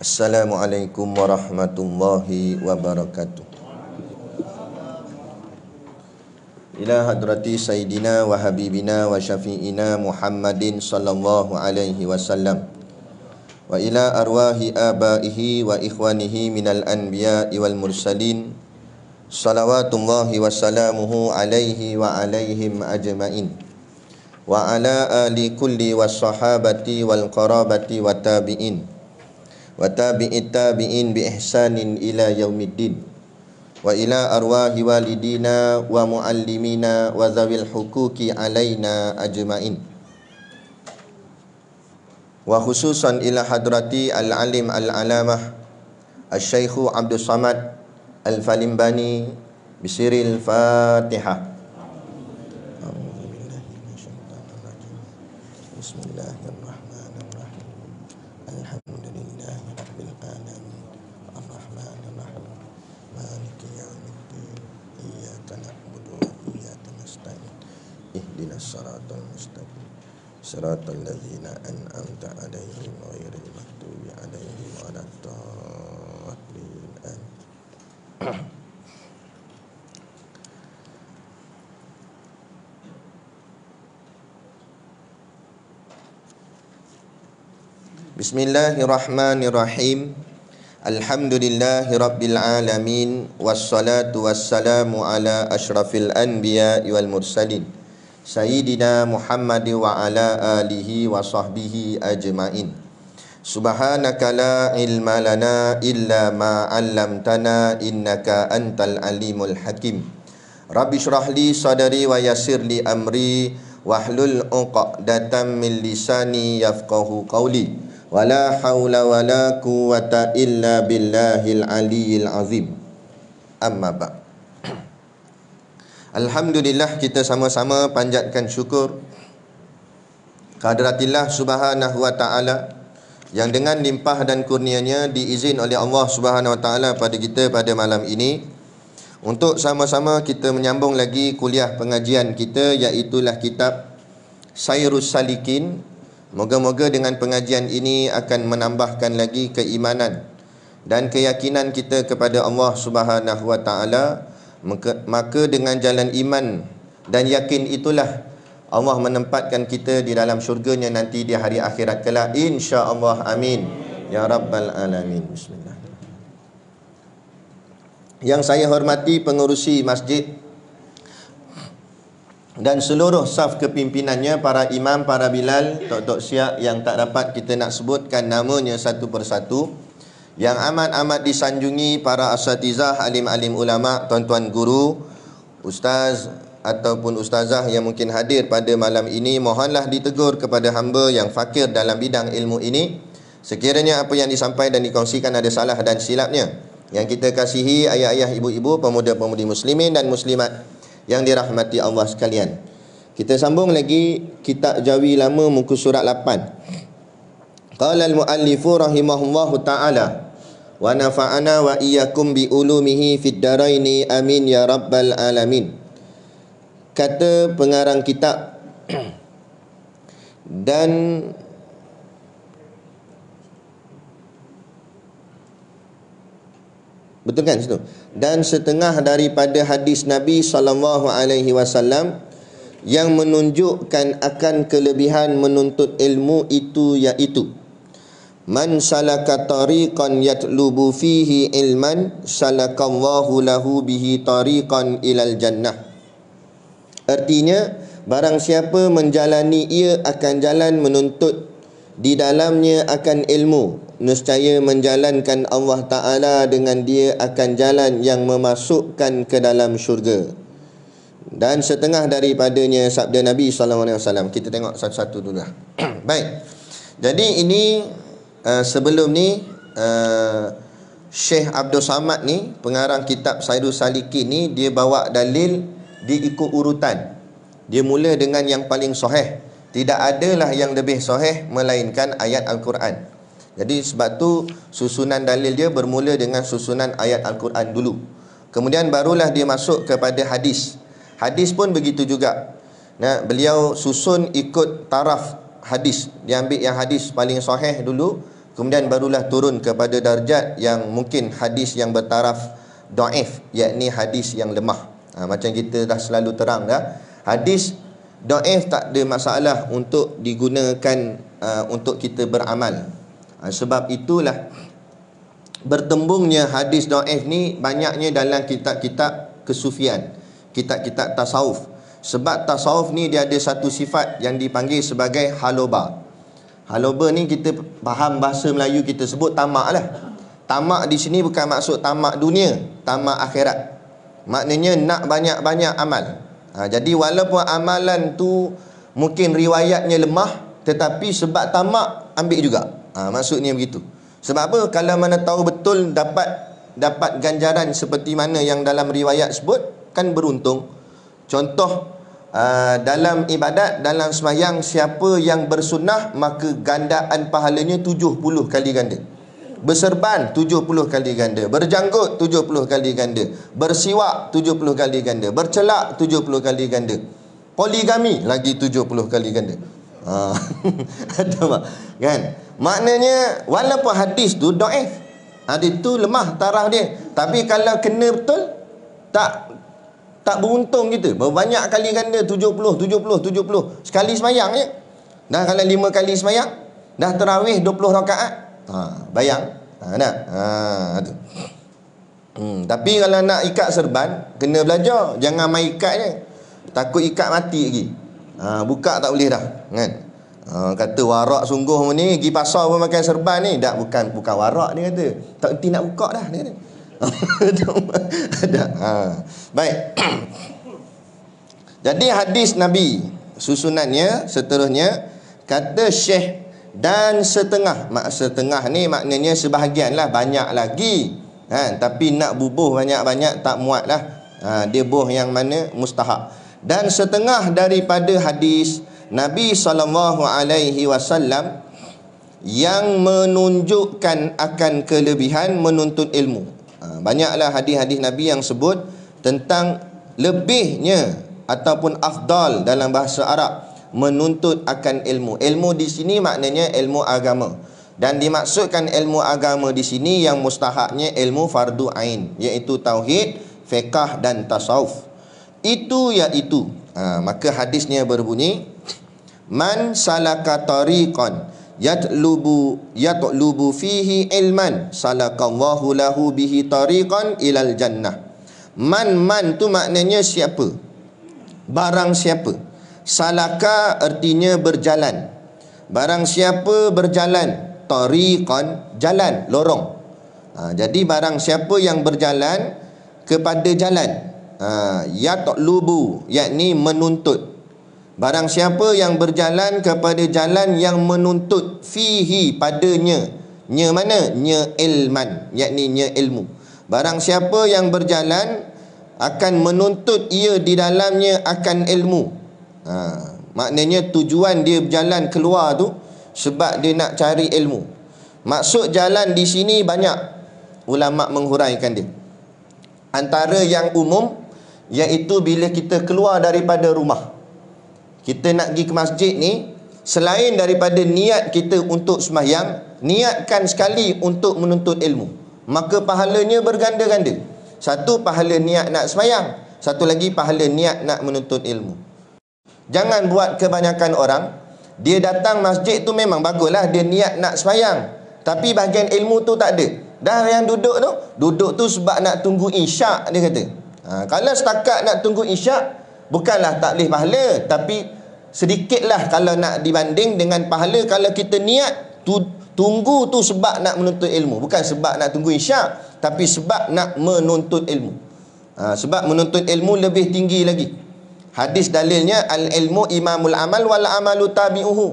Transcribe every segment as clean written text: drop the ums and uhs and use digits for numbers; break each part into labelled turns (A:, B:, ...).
A: Assalamualaikum warahmatullahi wabarakatuh. Ila hadrati Sayyidina wa Habibina wa Syafi'ina Muhammadin sallallahu alaihi wasallam, wa ila arwahi abaihi wa ikhwanihi minal anbiya'i wal mursalin, salawatullahi wa salamuhu alaihi wa alaihim ajma'in, wa ala ali kulli was sahabati wal qarabati wa tabi'in wa tabi'it tabi'in bi ihsanin ila yaumiddin, wa ila arwahi walidina wa muallimina wa zawil huquqi alaina ajma'in, wa khususan ila hadrati al-alim al-alamah al-syaikhu Abdul Samad al-Falimbani bisiril Fatihah. Bismillahirrahmanirrahim. Alhamdulillahi rabbil alamin. Ar-Rahmanir-Rahim. Maliki yaumiddin. Iyyaka na'budu wa iyyaka nasta'in. Ihdinas siratal mustaqim. Siratal ladzina an'amta 'alaihim ghairil maghdubi 'alaihim waladdallin. Amin. Bismillahirrahmanirrahim. Alhamdulillahi rabbil alamin. Wassalatu wassalamu ala ashrafil anbiya wal mursalin, Sayyidina Muhammad wa ala alihi wa sahbihi ajma'in. Subhanaka la ilma lana illa ma 'allamtana innaka antal alimul hakim. Rabbi shrah li sadri wa yassir li amri wahlul 'uqdatam min lisani yafqahu qawli. Wala haula wala quwwata illa billahil aliyil azim. Amma ba'. Alhamdulillah, kita sama-sama panjatkan syukur kehadiratillah subhanahu wa ta'ala yang dengan limpah dan kurnianya diizin oleh Allah subhanahu wa ta'ala pada kita pada malam ini untuk sama-sama kita menyambung lagi kuliah pengajian kita, iaitulah kitab Sayrus Salikin. Moga-moga dengan pengajian ini akan menambahkan lagi keimanan dan keyakinan kita kepada Allah Subhanahu wa taala. Maka dengan jalan iman dan yakin itulah Allah menempatkan kita di dalam syurganya nanti di hari akhirat kelak, insya-Allah. Amin ya rabbal alamin. Bismillah. Yang saya hormati pengerusi masjid dan seluruh saf kepimpinannya, para imam, para bilal, tok-tok siap yang tak dapat kita nak sebutkan namanya satu persatu, yang amat-amat disanjungi para asatizah, alim-alim ulama, tuan-tuan guru, ustaz ataupun ustazah yang mungkin hadir pada malam ini, mohonlah ditegur kepada hamba yang fakir dalam bidang ilmu ini. Sekiranya apa yang disampaikan dan dikongsikan ada salah dan silapnya, yang kita kasihi ayah-ayah, ibu-ibu, pemuda-pemudi muslimin dan muslimat yang dirahmati Allah sekalian. Kita sambung lagi kitab Jawi Lama muka surat 8. Qala al-muallifu rahimahullahu ta'ala wa nafa'ana wa iyyakum bi ulumihi fid daraini amin ya rabbal alamin. Kata pengarang kitab dan betul kan situ? Dan setengah daripada hadis Nabi SAW yang menunjukkan akan kelebihan menuntut ilmu itu, iaitu man salaka tariqan yatlubu fihi ilman salakallahu lahu bihi tariqan ilal jannah. Artinya, barang siapa menjalani ia akan jalan menuntut di dalamnya akan ilmu, nescaya menjalankan Allah Ta'ala dengan dia akan jalan yang memasukkan ke dalam syurga. Dan setengah daripadanya sabda Nabi SAW. Kita tengok satu-satu dulu. Baik. Jadi ini sebelum ni Syekh Abdul Samad ni, pengarang kitab Sayrus Salikin ni, dia bawa dalil diikut urutan. Dia mula dengan yang paling sahih. Tidak adalah yang lebih sahih melainkan ayat Al-Quran. Jadi sebab tu susunan dalil dia bermula dengan susunan ayat Al-Quran dulu. Kemudian barulah dia masuk kepada hadis. Hadis pun begitu juga. Nah, beliau susun ikut taraf hadis. Dia ambil yang hadis paling sahih dulu, kemudian barulah turun kepada darjat yang mungkin hadis yang bertaraf dhaif, yakni hadis yang lemah. Macam kita dah selalu terang dah, hadis dhaif tak ada masalah untuk digunakan untuk kita beramal. Sebab itulah bertembungnya hadis dhaif ni banyaknya dalam kitab-kitab kesufian, kitab-kitab tasawuf. Sebab tasawuf ni dia ada satu sifat yang dipanggil sebagai haloba. Haloba ni kita faham bahasa Melayu kita sebut tamak lah. Tamak di sini bukan maksud tamak dunia, tamak akhirat. Maknanya nak banyak-banyak amal. Jadi walaupun amalan tu mungkin riwayatnya lemah, tetapi sebab tamak ambil juga. Maksudnya begitu. Sebab apa? Kalau mana tahu betul dapat ganjaran seperti mana yang dalam riwayat sebut, kan beruntung. Contoh, dalam ibadat, dalam sembahyang, siapa yang bersunnah maka gandaan pahalanya 70 kali ganda. Berserban 70 kali ganda, berjanggut 70 kali ganda, bersiwak 70 kali ganda, bercelak 70 kali ganda, poligami lagi 70 kali ganda. Ada tak? Kan? Maknanya walaupun hadis tu dhaif, hadis tu lemah taraf dia, tapi kalau kena betul tak beruntung kita. Berbanyak kali ganda 70 sekali sembahyang je. Dah kalau 5 kali sembahyang, dah tarawih 20 rakaat. Bayang. Nak. Tu. Tapi kalau nak ikat serban, kena belajar, jangan main ikat je. Takut ikat mati lagi. Buka tak boleh dah, kan? Kata warak sungguh ni, pergi pasar pun makan serban ni. Tak, bukan warak dia kata. Tak erti nak buka dah dia kata. Ada. Baik. Jadi hadis Nabi susunannya seterusnya, kata Syekh, dan setengah. Setengah ni maknanya sebahagian lah, banyak lagi, tapi nak bubuh banyak-banyak tak muat lah. Dia buh yang mana mustahak. Dan setengah daripada hadis Nabi SAW yang menunjukkan akan kelebihan menuntut ilmu. Banyaklah hadis-hadis Nabi yang sebut tentang lebihnya ataupun afdal dalam bahasa Arab menuntut akan ilmu. Ilmu di sini maknanya ilmu agama. Dan dimaksudkan ilmu agama di sini yang mustahaknya ilmu fardu ain, iaitu tauhid, fiqh dan tasawuf. Iaitu maka hadisnya berbunyi, man salaka tariqan yatlubu fihi ilman salakallahu lahu bihi tariqan ilal jannah. Man tu maknanya siapa, barang siapa. Salaka artinya berjalan. Barang siapa berjalan, tariqan jalan, lorong. Jadi barang siapa yang berjalan kepada jalan, yatlubu yakni menuntut. Barang siapa yang berjalan kepada jalan yang menuntut, fihi padanya, nya mana? Nya ilman, yakni nya ilmu. Barang siapa yang berjalan akan menuntut ia di dalamnya akan ilmu. Maknanya tujuan dia berjalan keluar tu sebab dia nak cari ilmu. Maksud jalan di sini banyak ulama menghuraikan dia. Antara yang umum, iaitu bila kita keluar daripada rumah, kita nak pergi ke masjid ni, selain daripada niat kita untuk sembahyang, niatkan sekali untuk menuntut ilmu, maka pahalanya berganda-ganda. Satu, pahala niat nak sembahyang, satu lagi pahala niat nak menuntut ilmu. Jangan buat kebanyakan orang, dia datang masjid tu memang baguslah, dia niat nak sembahyang, tapi bahagian ilmu tu tak ada. Dah yang duduk tu sebab nak tunggu isyak, dia kata. Kalau setakat nak tunggu isyak, bukanlah tak boleh pahala, tapi sedikitlah kalau nak dibanding dengan pahala kalau kita niat tunggu tu sebab nak menuntut ilmu, bukan sebab nak tunggu isyak, tapi sebab nak menuntut ilmu. Sebab menuntut ilmu lebih tinggi lagi. Hadis dalilnya, al-ilmu imamul amal wal amalu tabi'uhu.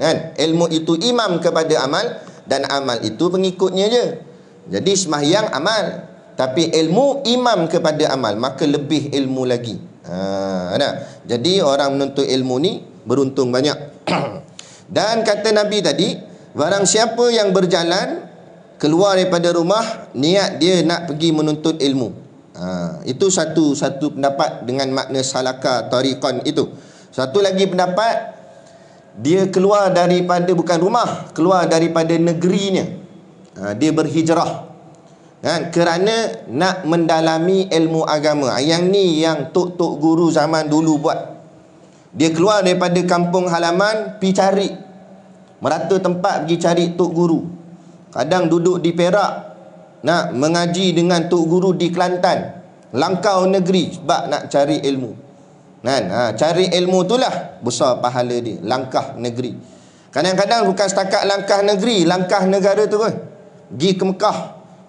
A: Kan? Ilmu itu imam kepada amal dan amal itu pengikutnya je. Jadi sembahyang amal, tapi ilmu imam kepada amal, maka lebih ilmu lagi. Jadi orang menuntut ilmu ni beruntung banyak. Dan kata Nabi tadi, barang siapa yang berjalan keluar daripada rumah, niat dia nak pergi menuntut ilmu. Itu satu pendapat dengan makna salaka tariqan itu. Satu lagi pendapat, dia keluar daripada, bukan rumah, keluar daripada negerinya. Dia berhijrah kan, kerana nak mendalami ilmu agama. Yang ni yang tok-tok guru zaman dulu buat. Dia keluar daripada kampung halaman, pergi cari, merata tempat pergi cari tok guru. Kadang duduk di Perak, nak mengaji dengan tok guru di Kelantan, langkau negeri sebab nak cari ilmu kan. Cari ilmu itulah besar pahala dia, langkah negeri. Kadang-kadang bukan setakat langkah negeri, langkah negara tu pun. Pergi ke Mekah,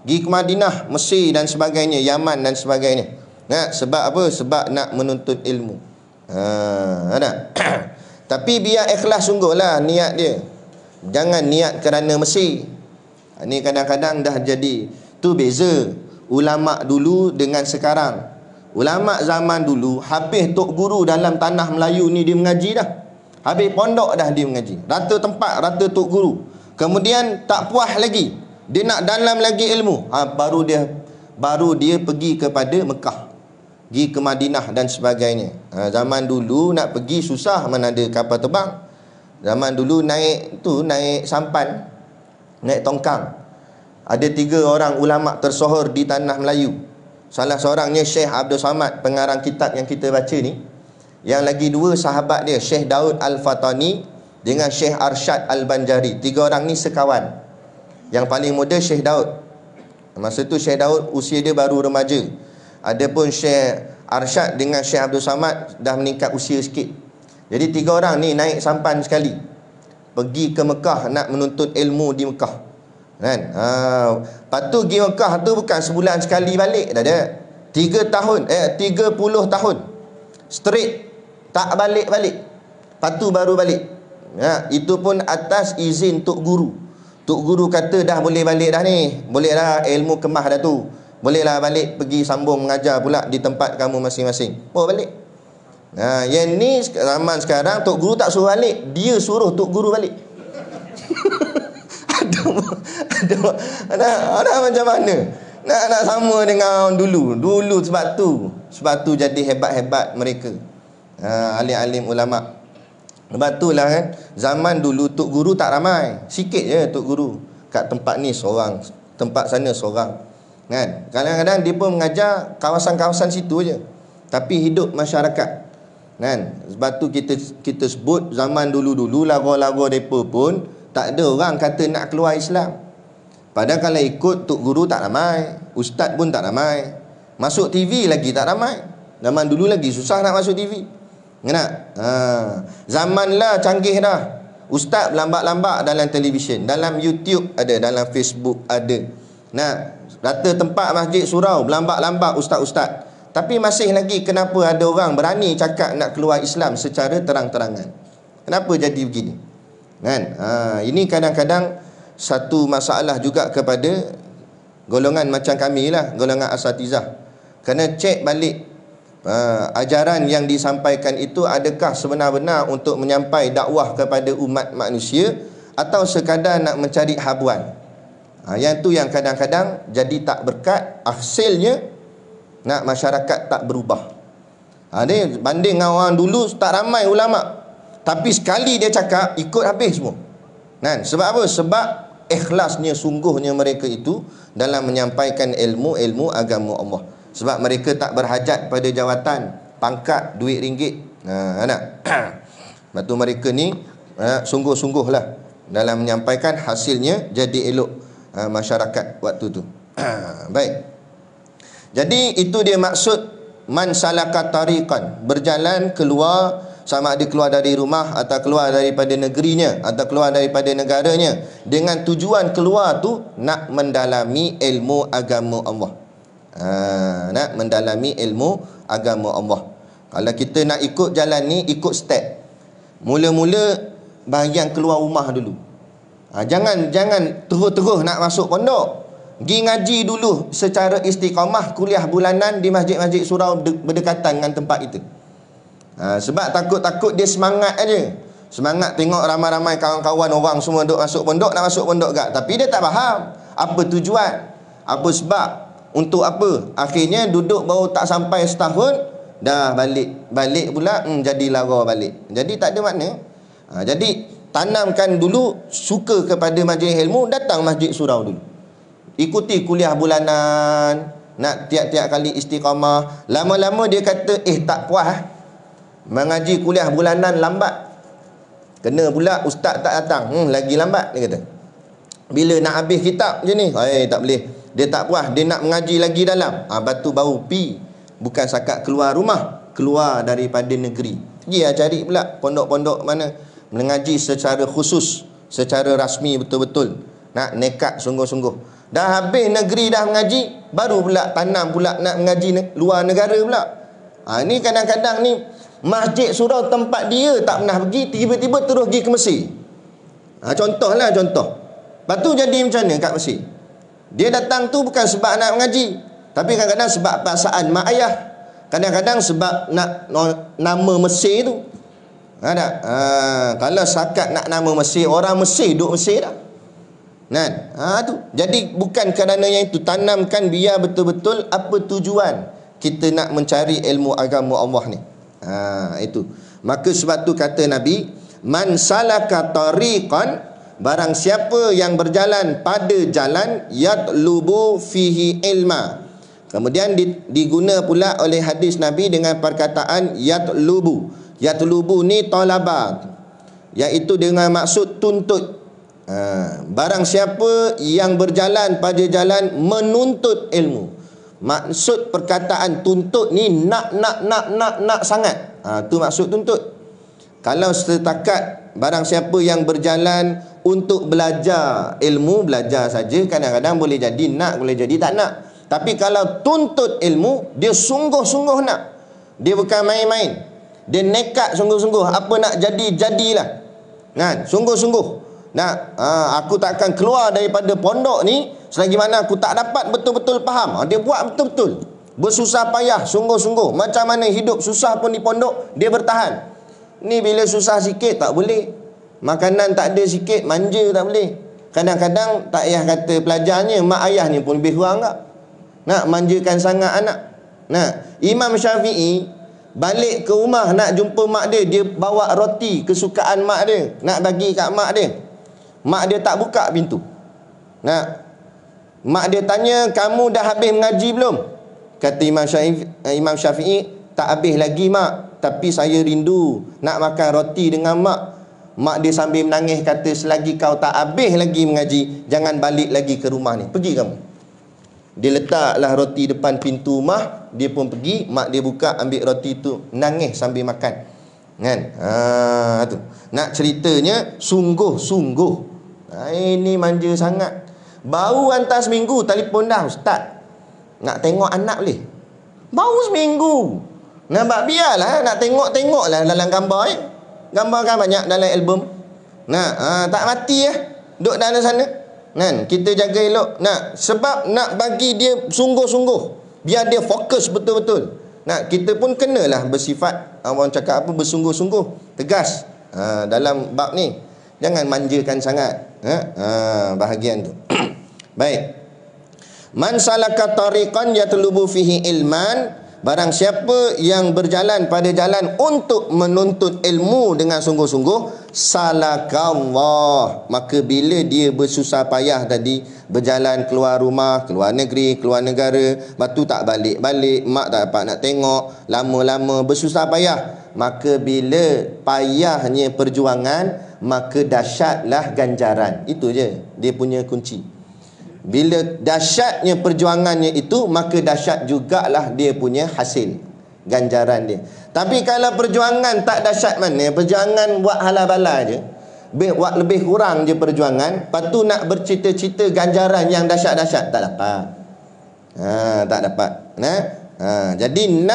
A: pergi ke Madinah, Mesir dan sebagainya, Yaman dan sebagainya. Sebab apa? Sebab nak menuntut ilmu. Tapi biar ikhlas sungguhlah niat dia. Jangan niat kerana Mesir. Ni kadang-kadang dah jadi. Tu beza ulama dulu dengan sekarang. Ulama zaman dulu habis tok guru dalam tanah Melayu ni dia mengaji dah. Habis pondok dah dia mengaji. Rata tempat, rata tok guru. Kemudian tak puas lagi, dia nak dalam lagi ilmu. Baru dia pergi kepada Mekah, pergi ke Madinah dan sebagainya. Zaman dulu nak pergi susah, mana ada kapal terbang. Zaman dulu naik sampan, naik tongkang. Ada 3 orang ulama tersohor di tanah Melayu. Salah seorangnya Syekh Abdul Samad, pengarang kitab yang kita baca ni. Yang lagi 2 sahabat dia, Syekh Daud Al-Fatani dengan Syekh Arsyad Al-Banjari. 3 orang ni sekawan. Yang paling muda Syekh Daud. Masa tu Syekh Daud usia dia baru remaja. Adapun Syekh Arsyad dengan Syekh Abdul Samad dah meningkat usia sikit. Jadi 3 orang ni naik sampan sekali, pergi ke Mekah nak menuntut ilmu di Mekah kan. Lepas tu pergi Mekah tu bukan sebulan sekali balik dah ada. 30 tahun straight tak balik-balik. Lepas tu baru balik. Itu pun atas izin tok guru. Tok guru kata dah boleh balik dah ni, boleh dah, ilmu kemah dah tu, bolehlah balik pergi sambung mengajar pula di tempat kamu masing-masing. Balik. Yang ni zaman sekarang tok guru tak suruh balik, dia suruh tok guru balik. ada macam mana nak sama dengan dulu sebab tu jadi hebat-hebat mereka, alim-alim ulama. Sebab itulah kan, zaman dulu tok guru tak ramai, sikit je tok guru. Kat tempat ni seorang, tempat sana seorang kan. Kadang-kadang dia pun mengajar kawasan-kawasan situ je, tapi hidup masyarakat kan. Sebab tu kita sebut zaman dulu-dulu lagu-lagu depa pun tak ada orang kata nak keluar Islam. Padahal kalau ikut tok guru tak ramai, ustaz pun tak ramai, masuk TV lagi tak ramai. Zaman dulu lagi susah nak masuk TV. Nak? Zaman lah canggih dah. Ustaz lambat-lambat dalam televisyen, dalam YouTube ada, dalam Facebook ada. Rata tempat masjid surau lambat-lambat ustaz-ustaz. Tapi masih lagi kenapa ada orang berani cakap nak keluar Islam secara terang-terangan? Kenapa jadi begini? Kan? Ini kadang-kadang satu masalah juga kepada golongan macam kami lah, golongan asatizah. Kena cek balik ajaran yang disampaikan itu adakah sebenar-benar untuk menyampai dakwah kepada umat manusia atau sekadar nak mencari habuan. Yang tu yang kadang-kadang jadi tak berkat, hasilnya nak masyarakat tak berubah. Dia banding dengan orang dulu tak ramai ulama, tapi sekali dia cakap ikut habis semua. Sebab apa? Sebab ikhlasnya, sungguhnya mereka itu dalam menyampaikan ilmu agama Allah. Sebab mereka tak berhajat pada jawatan, pangkat, duit ringgit. Lepas tu mereka ni sungguh-sungguhlah dalam menyampaikan, hasilnya jadi elok masyarakat waktu tu. Baik. Jadi itu dia maksud man salaka tariqan, berjalan keluar, sama ada keluar dari rumah atau keluar daripada negerinya atau keluar daripada negaranya, dengan tujuan keluar tu nak mendalami ilmu agama Allah. Nak mendalami ilmu agama Allah. Kalau kita nak ikut jalan ni, ikut step. Mula-mula bahagian keluar rumah dulu. Jangan terus-terus nak masuk pondok. Pergi ngaji dulu secara istiqamah, kuliah bulanan di masjid-masjid surau berdekatan dengan tempat itu. Sebab takut-takut dia semangat aja. Semangat tengok ramai-ramai kawan-kawan orang semua duk masuk pondok, nak masuk pondok gak. Tapi dia tak faham apa tujuan, apa sebab, untuk apa. Akhirnya duduk baru tak sampai setahun dah balik pula, jadi lara balik. Jadi tak ada makna. Jadi tanamkan dulu suka kepada majlis ilmu, datang masjid surau dulu. Ikuti kuliah bulanan, nak tiap-tiap kali istiqamah. Lama-lama dia kata, tak puas mengaji kuliah bulanan lambat. Kena pula ustaz tak datang, lagi lambat dia kata. Bila nak habis kitab je ni, tak boleh. Dia tak puas, dia nak mengaji lagi dalam. Batu baru pi. Bukan sakat keluar rumah, keluar daripada negeri. Pergi cari pula pondok-pondok mana mengaji secara khusus, secara rasmi betul-betul. Nak nekat sungguh-sungguh. Dah habis negeri dah mengaji, baru pula tanam pula nak mengaji luar negara pula. Ni kadang-kadang ni masjid surau tempat dia tak pernah pergi, tiba-tiba terus pergi ke Mesir. Contohlah contoh. Lepas tu jadi macam mana kat Mesir? Dia datang tu bukan sebab nak mengaji, tapi kadang-kadang sebab paksaan mak ayah. Kadang-kadang sebab nak nama Mesir tu. Kalau sakat nak nama Mesir, orang Mesir duduk Mesir dah. Tu. Jadi bukan kerana yang itu, tanamkan biar betul-betul apa tujuan kita nak mencari ilmu agama Allah ni. Itu. Maka sebab tu kata Nabi, man salaka tariqan, barang siapa yang berjalan pada jalan, yatlubu fihi ilma. Kemudian diguna pula oleh hadis Nabi dengan perkataan yatlubu. Yatlubu ni talaba, iaitu dengan maksud tuntut. Barang siapa yang berjalan pada jalan menuntut ilmu. Maksud perkataan tuntut ni nak sangat. Tu maksud tuntut. Kalau setakat barang siapa yang berjalan untuk belajar ilmu, belajar saja, kadang-kadang boleh jadi nak, boleh jadi tak nak. Tapi kalau tuntut ilmu, dia sungguh-sungguh nak. Dia bukan main-main. Dia nekat sungguh-sungguh. Apa nak jadi, jadilah. Sungguh-sungguh. Aku tak akan keluar daripada pondok ni selagi mana aku tak dapat betul-betul faham. Dia buat betul-betul. Bersusah payah, sungguh-sungguh. Macam mana hidup susah pun di pondok, dia bertahan. Ni bila susah sikit tak boleh. Makanan tak ada sikit, manja tak boleh. Kadang-kadang tak payah kata pelajarnya, mak ayah ni pun lebih kurang tak? Nak manjakan sangat anak. Imam Syafi'i balik ke rumah nak jumpa mak dia, dia bawa roti kesukaan mak dia, nak bagi kat mak dia. Mak dia tak buka pintu. Mak dia tanya, kamu dah habis mengaji belum? Kata Imam Syafi'i, tak habis lagi mak, tapi saya rindu nak makan roti dengan mak. Mak dia sambil menangis kata, selagi kau tak habis lagi mengaji, jangan balik lagi ke rumah ni, pergi kamu. Dia letaklah roti depan pintu rumah, dia pun pergi, mak dia buka, ambil roti tu, nangis sambil makan. Tu. Nak ceritanya sungguh-sungguh. Ini manja sangat. Baru hantar seminggu, telefon dah, ustaz, nak tengok anak boleh? Baru seminggu. Nampak, biarlah, nak tengok-tengoklah dalam gambar. Gambar kan banyak dalam album. Tak mati duduk dalam sana. Kita jaga elok. Sebab nak bagi dia sungguh-sungguh, biar dia fokus betul-betul. Kita pun kenalah bersifat, orang cakap apa, bersungguh-sungguh, tegas dalam bab ni. Jangan manjakan sangat. Bahagian tu. Baik. Man salaka tariqan yatlubu fihi ilman, barang siapa yang berjalan pada jalan untuk menuntut ilmu dengan sungguh-sungguh, salakallah, maka bila dia bersusah payah tadi, berjalan keluar rumah, keluar negeri, keluar negara, batu tak balik-balik, mak tak dapat nak tengok, lama-lama bersusah payah, maka bila payahnya perjuangan, maka dahsyatlah ganjaran. Itu je dia punya kunci. Bila dahsyatnya perjuangannya itu, maka dahsyat jugalah dia punya hasil, ganjaran dia. Tapi kalau perjuangan tak dahsyat mana, perjuangan buat hala-bala je, buat lebih kurang je perjuangan, lepas tu nak bercita-cita ganjaran yang dahsyat-dahsyat, tak dapat. Tak dapat. Jadi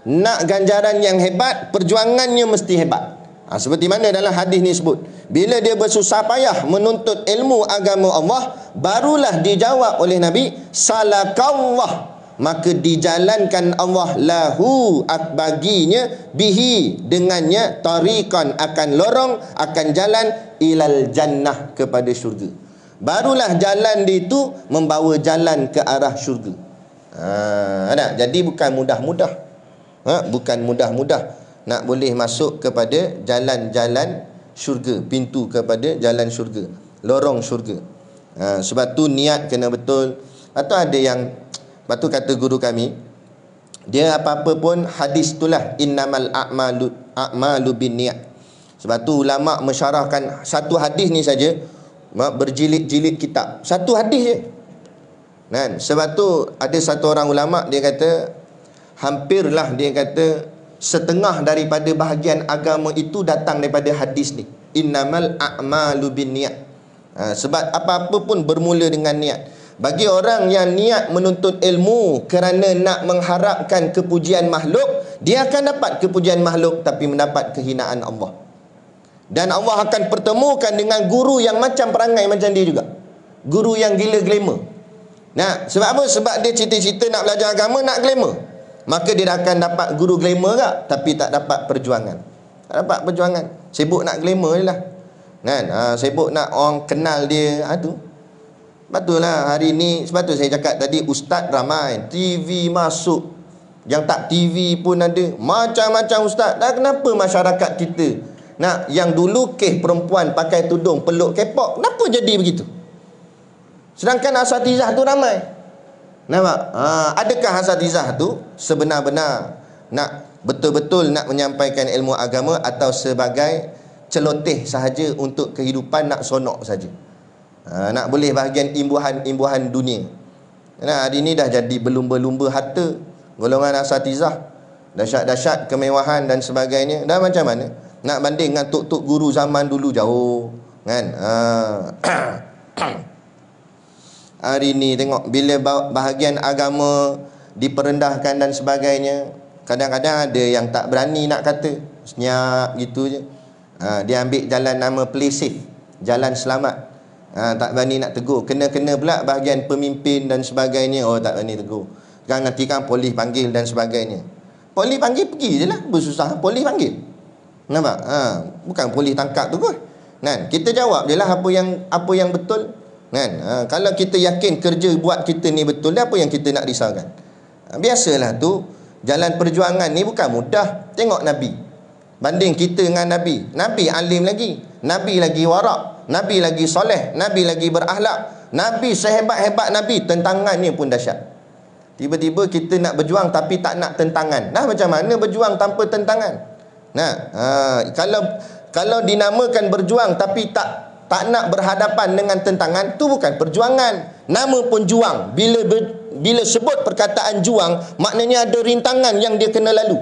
A: nak ganjaran yang hebat, perjuangannya mesti hebat. Seperti mana dalam hadis ni sebut, bila dia bersusah payah menuntut ilmu agama Allah, barulah dijawab oleh Nabi, salakallah, maka dijalankan Allah lahu baginya, bihi dengannya, tariqan akan lorong, akan jalan, ilal jannah kepada syurga. Barulah jalan dia itu membawa jalan ke arah syurga. Jadi bukan mudah-mudah. Bukan mudah-mudah nak boleh masuk kepada jalan-jalan syurga, pintu kepada jalan syurga, lorong syurga. Sebab tu niat kena betul. Atau ada yang, lepas tu kata guru kami, dia apa-apa pun hadis itulah innamal a'malu binniyat. Sebab tu ulama mensyarahkan satu hadis ni saja berjilid-jilid kitab. Satu hadis je. Kan? Sebab tu ada satu orang ulama dia kata hampirlah dia kata setengah daripada bahagian agama itu datang daripada hadis ni. Innamal a'malu binniyat. Sebab apa-apa pun bermula dengan niat. Bagi orang yang niat menuntut ilmu kerana nak mengharapkan kepujian makhluk, dia akan dapat kepujian makhluk tapi mendapat kehinaan Allah. Dan Allah akan pertemukan dengan guru yang macam perangai macam dia juga. Guru yang gila glamour. Nah, sebab apa? Sebab dia cita-cita nak belajar agama, nak glamour. Maka dia akan dapat guru glamour tak? Tapi tak dapat perjuangan. Tak dapat perjuangan. Sibuk nak glamour je lah. Kan? Sibuk nak orang kenal dia. Tu. Sebab tu lah hari ni, sebab tu saya cakap tadi, ustaz ramai. TV masuk. Yang tak TV pun ada. Macam-macam ustaz. Dan kenapa masyarakat kita nak yang dulu kes perempuan pakai tudung, peluk K-pop, kenapa jadi begitu? Sedangkan asatizah tu ramai. Nampak? Adakah asatizah tu sebenar-benar nak betul-betul nak menyampaikan ilmu agama atau sebagai celoteh sahaja untuk kehidupan, nak sonok saja? Nak boleh bahagian imbuhan dunia. Nah, hari ni dah jadi berlumba-lumba harta golongan asatizah. Dahsyat-dahsyat kemewahan dan sebagainya. Dah macam mana? Nak banding dengan tok-tok guru zaman dulu jauh. Kan? Hari ni tengok bila bahagian agama diperendahkan dan sebagainya, kadang-kadang ada yang tak berani nak kata, senyap gitu je. Dia ambil jalan nama play safe, jalan selamat. Tak berani nak tegur. Kena-kena pula bahagian pemimpin dan sebagainya, oh tak berani tegur. Kan nanti kan polis panggil dan sebagainya. Polis panggil pergi je lah, bersusah polis panggil. Nampak? Bukan polis tangkap tu kot. Kan? Kita jawab je lah apa yang betul. Kan? Kalau kita yakin kerja buat kita ni betul, apa yang kita nak risaukan? Biasalah tu. Jalan perjuangan ni bukan mudah. Tengok Nabi, banding kita dengan Nabi. Nabi alim lagi, Nabi lagi warak, Nabi lagi soleh, Nabi lagi berakhlak. Nabi sehebat-hebat Nabi, tentangannya pun dahsyat. Tiba-tiba kita nak berjuang tapi tak nak tentangan. Dah macam mana berjuang tanpa tentangan? Kalau dinamakan berjuang tapi tak nak berhadapan dengan tentangan, tu bukan perjuangan. Nama pun juang. Bila sebut perkataan juang, maknanya ada rintangan yang dia kena lalu.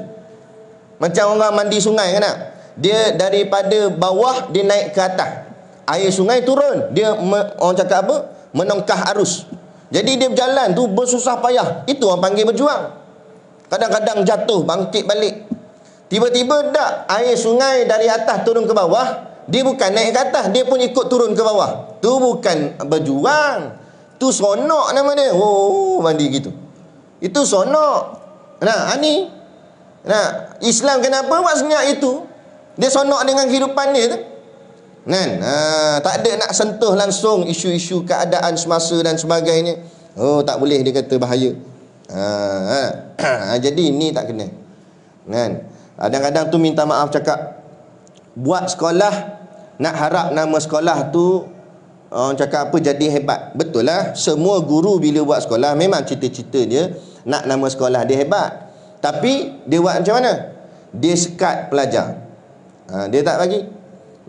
A: Macam orang mandi sungai kan? Dia daripada bawah dia naik ke atas. Air sungai turun, dia orang cakap apa? Menongkah arus. Jadi dia berjalan tu bersusah payah. Itu orang panggil berjuang. Kadang-kadang jatuh, bangkit balik. Tiba-tiba tak, air sungai dari atas turun ke bawah. Dia bukan naik ke atas, dia pun ikut turun ke bawah. Tu bukan berjuang, tu sonok nama dia. Oh, mandi gitu. Itu sonok. Ni Islam kenapa buat senyap itu? Dia sonok dengan kehidupan dia tu. Kan? Tak ada nak sentuh langsung isu-isu keadaan semasa dan sebagainya. Oh, tak boleh, dia kata bahaya. Jadi ni tak kena. Kan? Kadang-kadang tu minta maaf cakap, buat sekolah, nak harap nama sekolah tu orang cakap apa, jadi hebat. Betul lah, semua guru bila buat sekolah memang cita-cita dia nak nama sekolah dia hebat. Tapi dia buat macam mana? Dia sekat pelajar. Dia tak bagi.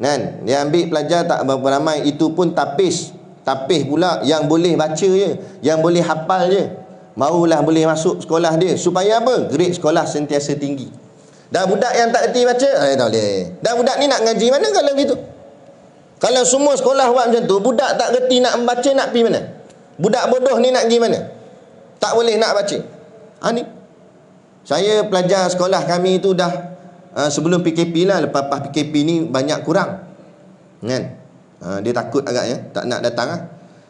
A: Kan? Dia ambil pelajar tak berapa ramai, itu pun tapis. Tapis pula, yang boleh baca je, yang boleh hafal je, barulah boleh masuk sekolah dia. Supaya apa? Grade sekolah sentiasa tinggi. Dah budak yang tak erti baca, tak boleh. Dah budak ni nak ngaji mana kalau gitu? Kalau semua sekolah buat macam tu, budak tak erti nak membaca nak pergi mana? Budak bodoh ni nak pergi mana? Tak boleh nak baca. Ni saya pelajar sekolah kami tu dah sebelum PKP lah. Lepas PKP ni banyak kurang. Kan? Dia takut agaknya, tak nak datang lah.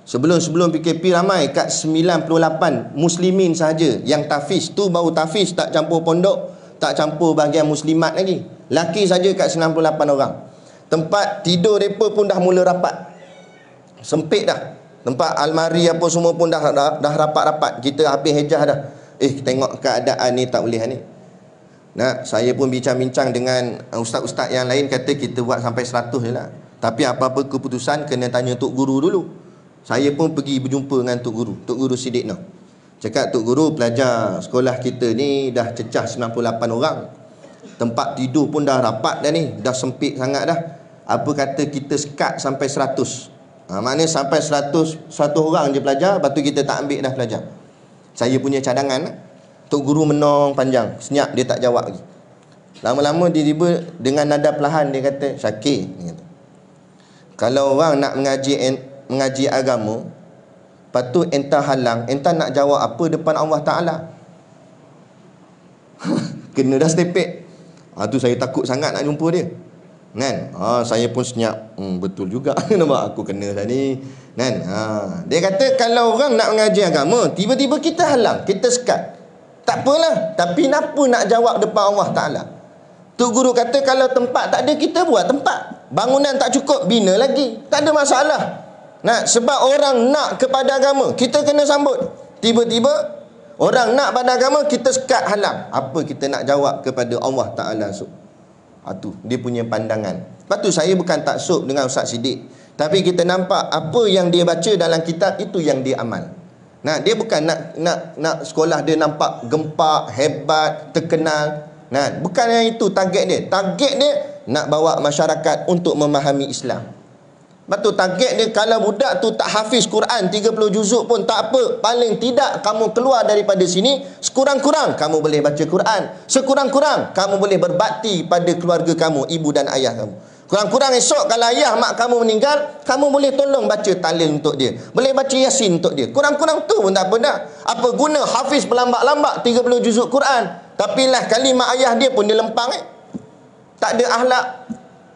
A: Sebelum PKP ramai, kat 98 muslimin sahaja yang tafiz. Tu baru tafiz, tak campur pondok, tak campur bahagian muslimat lagi. Laki saja kat 98 orang. Tempat tidur mereka pun dah mula rapat. Sempit dah. Tempat almari apa semua pun dah rapat-rapat. Kita habis hejah dah. Tengok keadaan ni tak boleh ni. Nah, saya pun bincang-bincang dengan ustaz-ustaz yang lain, kata kita buat sampai 100 je lah. Tapi apa-apa keputusan kena tanya Tok Guru dulu. Saya pun pergi berjumpa dengan Tok Guru Siddiq Noh. Cakap, Tok Guru, pelajar sekolah kita ni dah cecah 98 orang. Tempat tidur pun dah rapat dah ni, dah sempit sangat dah. Apa kata kita sekat sampai 100? Maknanya sampai 100 orang je pelajar, lepas tu kita tak ambil dah pelajar. Saya punya cadangan. Tok Guru menong panjang, senyap, dia tak jawab lagi. Lama-lama dia tiba dengan nada perlahan, dia kata, Syakir, dia kata, kalau orang nak mengaji agama, lepas tu entah halang, entah nak jawab apa depan Allah Ta'ala. Kena dah stepek. Tu saya takut sangat nak jumpa dia, kan? Saya pun senyap, betul juga. Nampak aku kena dah ni, kan? Dia kata kalau orang nak mengaji agama, tiba-tiba kita halang, kita sekat, tak apalah, tapi kenapa nak jawab depan Allah Ta'ala? Tok Guru kata kalau tempat tak ada, kita buat tempat. Bangunan tak cukup, bina lagi, tak ada masalah. Nah, sebab orang nak kepada agama, kita kena sambut. Tiba-tiba orang nak pada agama, kita sekat halang. Apa kita nak jawab kepada Allah Ta'ala? Tu dia punya pandangan. Lepas tu saya bukan taksub dengan Ustaz Siddiq, tapi kita nampak apa yang dia baca dalam kitab, itu yang dia amal. Nah, dia bukan nak sekolah dia nampak gempak, hebat, terkenal. Nah, bukan yang itu target dia. Target dia nak bawa masyarakat untuk memahami Islam. Lepas tu target dia, kalau budak tu tak hafiz Quran 30 juzuk pun tak apa, paling tidak kamu keluar daripada sini, sekurang-kurang kamu boleh baca Quran, sekurang-kurang kamu boleh berbakti pada keluarga kamu, ibu dan ayah kamu. Kurang-kurang esok kalau ayah mak kamu meninggal, kamu boleh tolong baca talil untuk dia, boleh baca yasin untuk dia. Kurang-kurang tu pun tak apa dah. Apa guna hafiz berlambak-lambak 30 juzuk Quran, tapi lah kalimat ayah dia pun dia lempang, tak ada akhlak.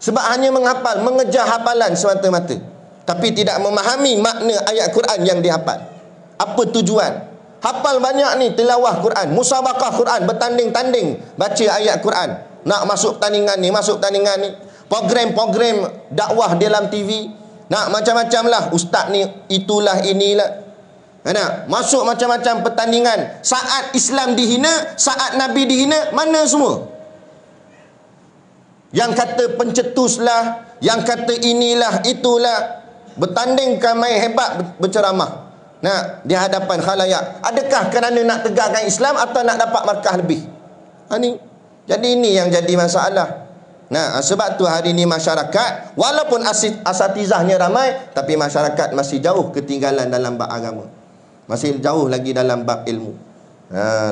A: Sebab hanya menghafal, mengejar hafalan semata-mata, tapi tidak memahami makna ayat Quran yang dihafal. Apa tujuan? Hafal banyak ni, tilawah Quran, musabaqah Quran, bertanding-tanding baca ayat Quran. Nak masuk pertandingan ni, masuk pertandingan ni. Program-program dakwah dalam TV, nak macam-macam lah. Ustaz ni itulah inilah, nak masuk macam-macam pertandingan. Saat Islam dihina, saat Nabi dihina, mana semua? Yang kata pencetuslah, yang kata inilah, itulah, bertandingkan main hebat berceramah, nah, di hadapan khalayak. Adakah kerana nak tegakkan Islam atau nak dapat markah lebih? Jadi ini yang jadi masalah. Nah, sebab tu hari ni masyarakat, walaupun asatizahnya ramai, tapi masyarakat masih jauh ketinggalan dalam bab agama, masih jauh lagi dalam bab ilmu.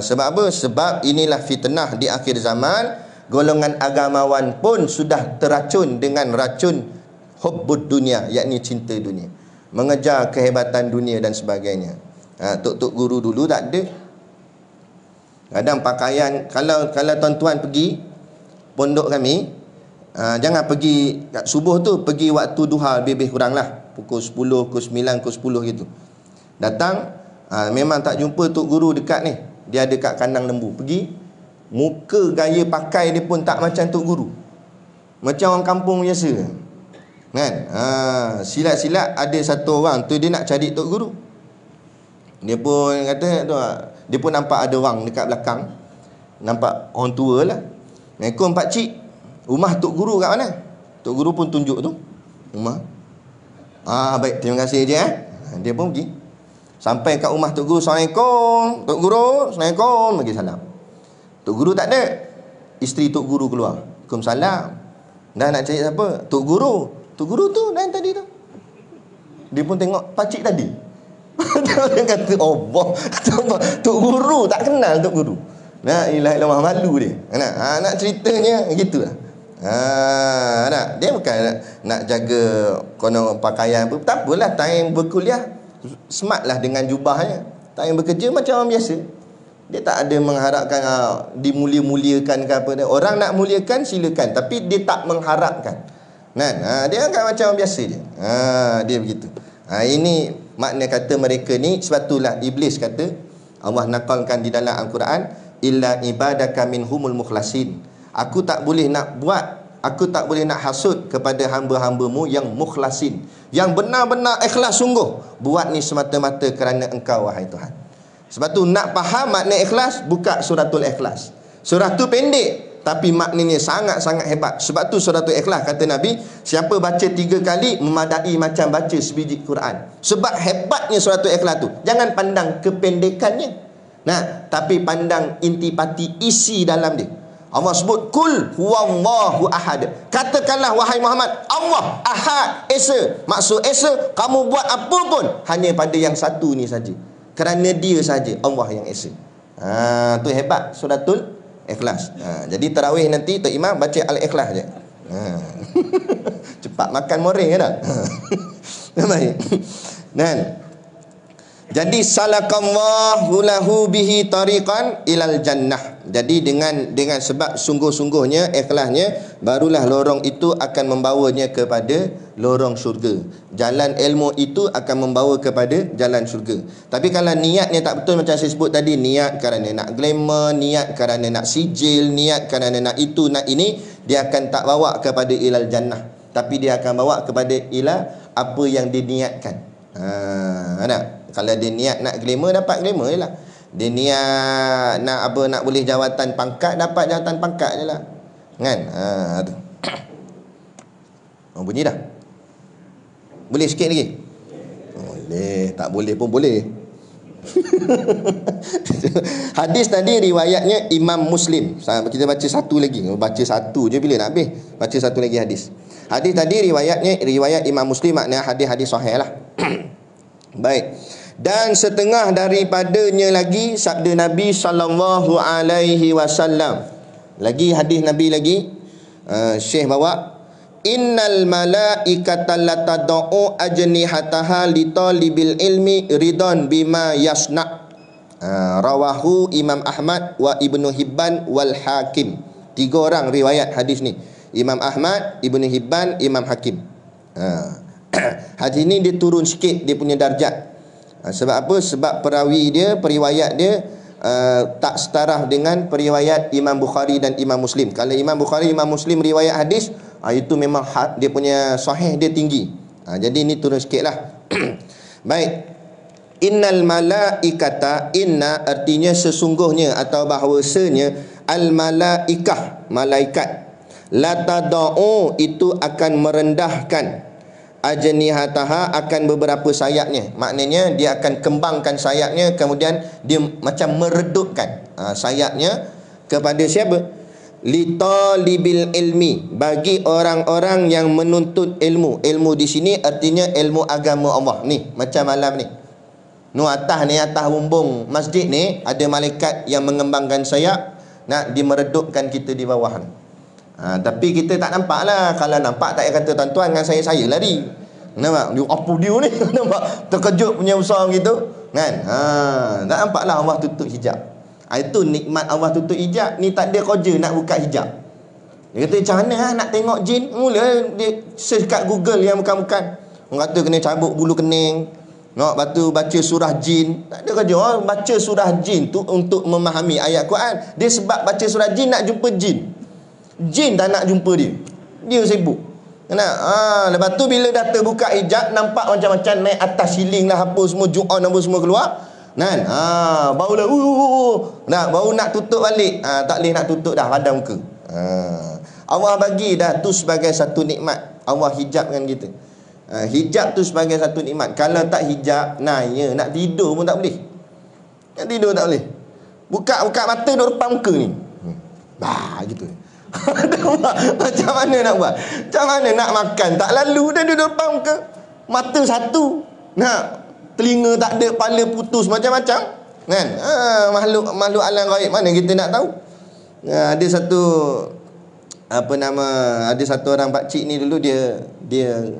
A: Sebab apa? Sebab inilah fitnah di akhir zaman. Golongan agamawan pun sudah terracun dengan racun hubbud dunia, yakni cinta dunia, mengejar kehebatan dunia dan sebagainya. Tok-tok guru dulu tak ada. Kadang pakaian, kalau tuan-tuan pergi pondok kami, jangan pergi kat subuh tu, pergi waktu duha lebih kurang lah, pukul 10, pukul 9, pukul 10 gitu. Datang, memang tak jumpa tok guru dekat ni, dia ada kat kandang lembu. Pergi, muka gaya pakai dia pun tak macam tok guru, macam orang kampung biasa, kan? Silat-silat ada satu orang tu, dia nak cari tok guru. Dia pun kata tu, dia pun nampak ada orang dekat belakang, nampak orang tua lah. Assalamualaikum pakcik, rumah tok guru kat mana? Tok guru pun tunjuk tu rumah. Baik, terima kasih je. Dia pun pergi sampai kat rumah tok guru. Assalamualaikum tok guru, assalamualaikum, bagi salam. Tok guru tak ada. Isteri tok guru keluar, Waalaikumsalam. Dah nak cari siapa? Tok guru. Tok guru tu dan tadi tu. Dia pun tengok pakcik tadi. Dia kata, Allah, tok guru tak kenal tok guru. La ilaha illallah, malu dia. Nak ceritanya gitulah. Dia bukan nak jaga konon pakaian apa. Tak apalah, time berkuliah smart lah dengan jubahnya. Time bekerja macam orang biasa. Dia tak ada mengharapkan dimulia-muliakan ke apa. Orang nak muliakan silakan, tapi dia tak mengharapkan. Dia agak macam orang biasa je. Dia begitu. Ini makna kata mereka ni. Sebab itulah Iblis kata, Allah nakalkan di dalam Al-Quran, illa ibadaka minhumul mukhlasin. Aku tak boleh nak buat, aku tak boleh nak hasud kepada hamba-hambamu yang mukhlasin, yang benar-benar ikhlas sungguh buat ni semata-mata kerana engkau wahai Tuhan. Sebab tu nak faham makna ikhlas, buka suratul Ikhlas. Surah tu pendek tapi maknanya sangat-sangat hebat. Sebab tu suratul Ikhlas kata Nabi, siapa baca 3 kali memadai macam baca sebiji Quran. Sebab hebatnya suratul Ikhlas tu. Jangan pandang kependekannya, nah, tapi pandang intipati isi dalam dia. Allah sebut kul huwallahu ahad. Katakanlah wahai Muhammad, Allah ahad, esa. Maksud esa, kamu buat apa pun hanya pada yang satu ni saja. Kerana dia saja Allah yang esa. Tu hebat suratul Ikhlas. Jadi tarawih nanti Tok Imam baca Al-Ikhlas je. Cepat makan moreng dah. Baik. Dan jadi salakallahu lahu bihi tariqan ilal jannah. Jadi dengan sebab sungguh-sungguhnya ikhlasnya, barulah lorong itu akan membawanya kepada lorong syurga. Jalan ilmu itu akan membawa kepada jalan syurga. Tapi kalau niatnya tak betul macam saya sebut tadi, niat kerana nak glamour, niat kerana nak sijil, niat kerana nak itu, nak ini, dia akan tak bawa kepada ilal jannah, tapi dia akan bawa kepada ila apa yang diniatkan. Kalau dia niat nak glamour, dapat glamour je lah. Dia niat nak apa, nak boleh jawatan pangkat, dapat jawatan pangkat je lah. Kan? Tu. Bunyi dah? Boleh sikit lagi? Boleh. Tak boleh pun boleh. Hadis tadi riwayatnya Imam Muslim. Kita baca satu lagi. Baca satu je bila nak habis. Baca satu lagi hadis. Hadis tadi riwayat Imam Muslim, maknanya hadis-hadis sahih lah. Baik. Dan setengah daripadanya lagi sabda Nabi sallallahu alaihi wasallam. Lagi hadis Nabi lagi. Syekh bawa, innal malaikata latad'u ajnihataha li talibil ilmi ridon bima yasna. Rawahu Imam Ahmad wa Ibnu Hibban wal Hakim. 3 orang riwayat hadis ni. Imam Ahmad, Ibnu Hibban, Imam Hakim. Hadis ni dia turun sikit dia punya darjat. Sebab apa? Sebab perawi dia, periwayat dia tak setaraf dengan periwayat Imam Bukhari dan Imam Muslim. Kalau Imam Bukhari, Imam Muslim riwayat hadis, itu memang dia punya sahih dia tinggi. Jadi ni turun sikit lah. Baik. Innal malaikata, inna artinya sesungguhnya atau bahawasanya, al malaikah, malaikat, latada'u itu akan merendahkan, ajnihataha akan beberapa sayapnya. Maknanya dia akan kembangkan sayapnya, kemudian dia macam meredupkan sayapnya kepada siapa? Li talibil ilmi, bagi orang-orang yang menuntut ilmu. Ilmu di sini artinya ilmu agama Allah. Ni macam malam ni, atas ni, atas bumbung masjid ni ada malaikat yang mengembangkan sayap, nak dimeredupkan kita di bawah ni. Tapi kita tak nampak lah. Kalau nampak tak payah kata tuan-tuan dengan saya lari. Nampak? Dia apa dia ni? Nampak? Terkejut punya besar gitu. Kan? Tak nampak lah Allah tutup hijab. Itu nikmat Allah tutup hijab. Ni tak ada kerja nak buka hijab. Dia kata macam mana nak tengok jin? Mula dia search kat Google yang bukan-bukan. Orang kata kena cabut bulu kening. Lepas tu baca surah jin. Tak ada kerja. Orang baca surah jin tu untuk memahami ayat Quran. Dia sebab baca surah jin nak jumpa jin. Jin tak nak jumpa dia. Dia sibuk. Lepas tu bila dah terbuka hijab, nampak macam-macam naik atas siling lah, apa semua, ju'an apa semua keluar. Kan? Barulah baru nak tutup balik. Tak boleh nak tutup dah, padam muka. Allah bagi dah tu sebagai satu nikmat. Allah hijabkan kita. Hijab tu sebagai satu nikmat. Kalau tak hijab, nak tidur pun tak boleh. Nak tidur tak boleh. Buka mata duduk depan muka ni. Gitu. Macam mana nak buat? Macam mana nak makan? Tak lalu dah duduk depan muka. Mata satu. Telinga tak ada, kepala putus, macam-macam. Kan? Makhluk alam gaib mana kita nak tahu? Ada satu ada satu orang pakcik ni dulu dia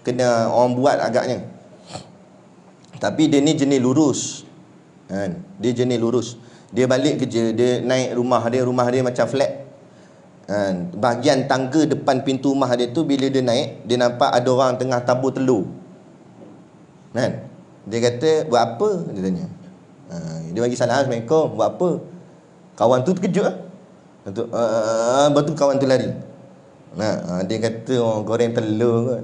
A: kena orang buat agaknya. Tapi dia ni jenis lurus. Kan? Dia jenis lurus. Dia balik kerja, dia naik rumah dia macam flat. Bahagian tangga depan pintu rumah dia tu, bila dia naik, dia nampak ada orang tengah tabur telur. Kan? Dia kata, buat apa? Dia tanya. Dia bagi salam, Assalamualaikum, buat apa? Kawan tu terkejut. Lepas tu kawan tu lari. Dia kata, goreng telur kot.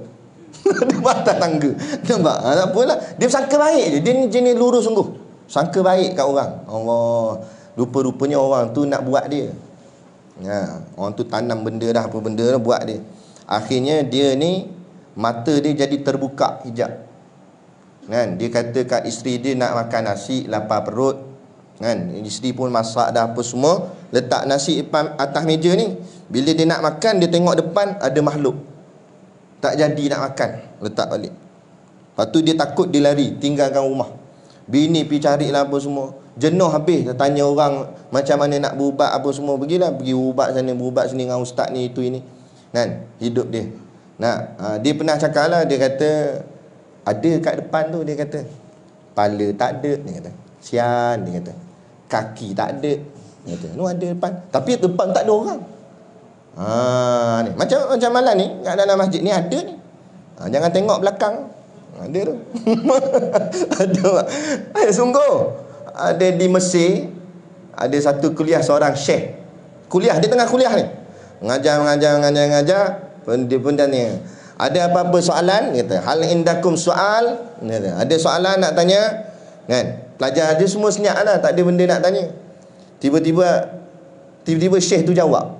A: Dia atas tangga. Nampak? Tak apalah. Dia sangka baik je. Dia ni jenis lurus sungguh. Sangka baik kat orang. Allah. Rupa-rupanya orang tu nak buat dia. Orang tu tanam benda dah, apa benda dah, buat dia. Akhirnya dia ni mata dia jadi terbuka hijab. Kan? Dia kata kat isteri dia nak makan nasi, lapar perut. Kan? Isteri pun masak dah apa semua, letak nasi depan atas meja ni. Bila dia nak makan, dia tengok depan ada makhluk. Tak jadi nak makan, letak balik. Lepas tu dia takut, dia lari, tinggalkan rumah. Bini pergi carilah apa semua. Jenuh habis, dia tanya orang macam mana nak berubat apa semua. Pergilah, pergi berubat sana, berubat sini dengan ustaz ni, itu ini. Kan? Hidup dia. Dia pernah cakap lah, dia kata, ada kat depan tu, dia kata, kepala tak ada, dia kata. Sian, dia kata. Kaki tak ada, dia kata. Ni ada depan. Tapi depan tak ada orang. Ni. Macam malam ni, kat dalam masjid ni ada ni. Jangan tengok belakang. Ada tu. Ada. Sungguh. Ada di Mesir, ada satu kuliah seorang syekh. Kuliah, dia tengah kuliah ni. Mengajar. Dia pun tanya, ada apa-apa soalan? Dia kata, hal indakum soal? Dia kata, ada soalan nak tanya? Kan? Pelajar dia semua senyap lah, tak ada benda nak tanya. Tiba-tiba syekh tu jawab.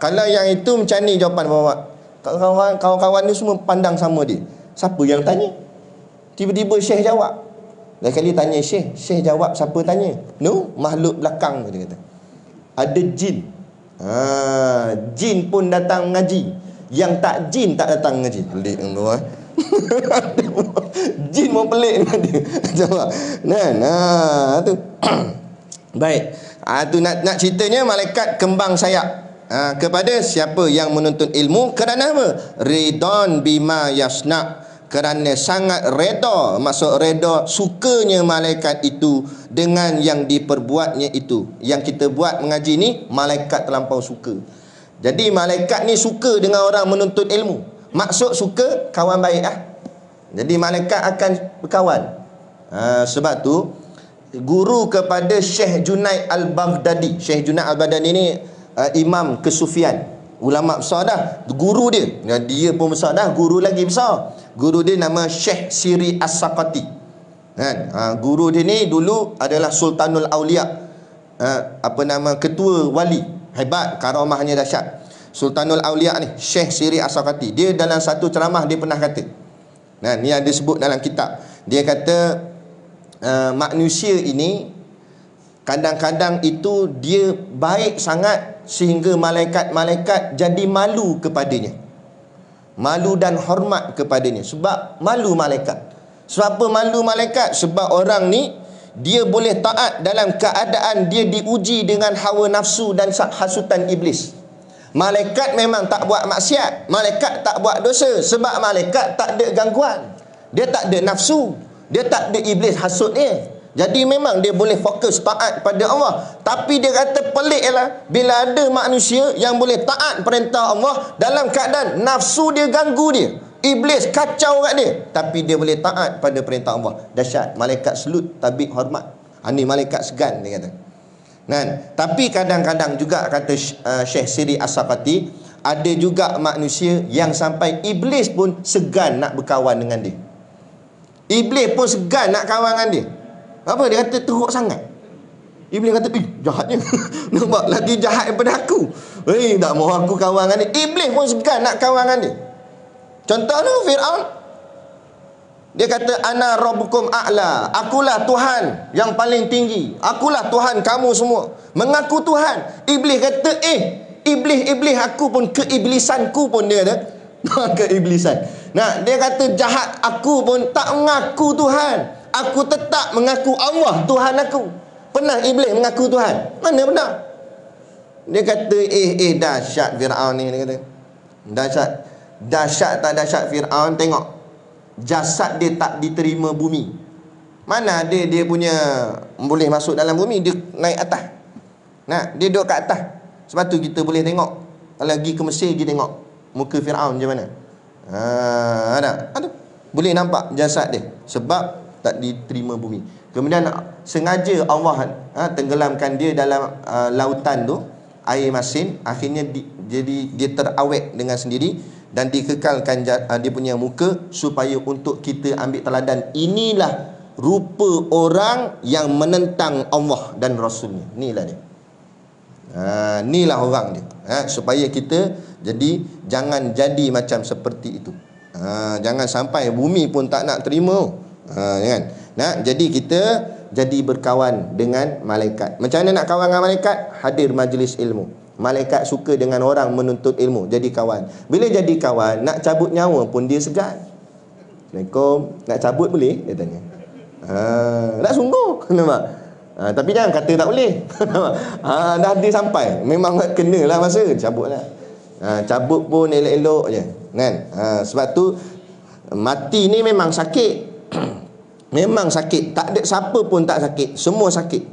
A: Kalau yang itu macam ni jawapan bapak. Kawan-kawan ni semua pandang sama dia. Siapa yang tanya? Tiba-tiba syekh jawab. Lain kali tanya syekh jawab, siapa tanya? No, makhluk belakang, dia kata. Ada jin. Jin pun datang mengaji. Yang tak jin tak datang mengaji. Pelik tu jin pun pelik dengan dia. Jawab. Tu. Baik. Tu nak ceritanya malaikat kembang sayap. Kepada siapa yang menuntut ilmu kerana apa? Ridon bima yasna, kerana sangat reda, maksud reda, sukanya malaikat itu dengan yang diperbuatnya itu. Yang kita buat mengaji ni, malaikat terlampau suka. Jadi malaikat ni suka dengan orang menuntut ilmu. Maksud suka, kawan baik lah. Jadi malaikat akan berkawan. Sebab tu guru kepada Syekh Junaid Al-Baghdadi. Syekh Junaid Al-Baghdadi ni imam kesufian, ulama besar dah. Guru dia, dia pun besar dah, guru lagi besar. Guru dia nama Syekh Siri As-Saqati. Guru dia ni dulu adalah Sultanul Aulia, ketua wali, hebat, karamahnya dahsyat. Sultanul Aulia ni Syekh Siri As-Saqati. Dia dalam satu ceramah dia pernah kata, ni ada sebut dalam kitab. Dia kata manusia ini kadang-kadang itu dia baik sangat sehingga malaikat-malaikat jadi malu kepadanya. Malu dan hormat kepadanya. Sebab malu malaikat. Sebab apa malu malaikat? Sebab orang ni dia boleh taat dalam keadaan dia diuji dengan hawa nafsu dan hasutan iblis. Malaikat memang tak buat maksiat, malaikat tak buat dosa, sebab malaikat tak ada gangguan. Dia tak ada nafsu, dia tak ada iblis hasut dia. Jadi memang dia boleh fokus taat pada Allah. Tapi dia kata pelik lah, bila ada manusia yang boleh taat perintah Allah dalam keadaan nafsu dia ganggu dia, iblis kacau kat dia, tapi dia boleh taat pada perintah Allah. Dahsyat. Malaikat selut, tabik, hormat. Ini malaikat segan, dia kata. Tapi kadang-kadang juga kata Syekh Siri As-Saqati, ada juga manusia yang sampai iblis pun segan nak berkawan dengan dia. Iblis pun segan nak kawan dengan dia. Apa? Dia kata teruk sangat. Iblis kata, jahatnya. Nampak lagi jahat daripada aku. Tak mahu aku kawan dengan dia. Iblis pun segan nak kawan dengan dia. Contoh tu Fir'aun. Dia kata, ana rabbukum a'la. Akulah Tuhan yang paling tinggi. Akulah Tuhan kamu semua. Mengaku Tuhan. Iblis kata, iblis aku pun, keiblisanku pun, dia kata. Keiblisan. Dia kata jahat aku pun tak mengaku Tuhan. Aku tetap mengaku Allah Tuhan aku. Pernah iblis mengaku Tuhan? Mana pernah? Dia kata dahsyat Fir'aun ni. Dia kata dahsyat tak dahsyat Fir'aun. Tengok jasad dia tak diterima bumi. Mana ada dia punya boleh masuk dalam bumi. Dia naik atas. Dia duduk kat atas. Sebab tu kita boleh tengok, kalau pergi ke Mesir, pergi tengok muka Fir'aun macam mana. Boleh nampak jasad dia. Sebab tak diterima bumi. Kemudian sengaja Allah tenggelamkan dia dalam lautan tu, air masin. Akhirnya jadi dia terawet dengan sendiri dan dikekalkan dia punya muka supaya untuk kita ambil teladan. Inilah rupa orang yang menentang Allah dan Rasulnya. Inilah dia. Inilah orang dia. Supaya kita jangan jadi macam seperti itu. Jangan sampai bumi pun tak nak terima. Kan? Jadi kita jadi berkawan dengan malaikat. Macam mana nak kawan dengan malaikat? Hadir majlis ilmu. Malaikat suka dengan orang menuntut ilmu, jadi kawan. Bila jadi kawan, nak cabut nyawa pun dia segan. Assalamualaikum, nak cabut boleh? Dia tanya. Nak sungguh. Nampak? Tapi jangan kata tak boleh. Dah dia sampai, memang kena lah masa, cabut lah. Cabut pun elok-elok je kan? Sebab tu mati ni memang sakit. Memang sakit. Tak ada siapa pun tak sakit, semua sakit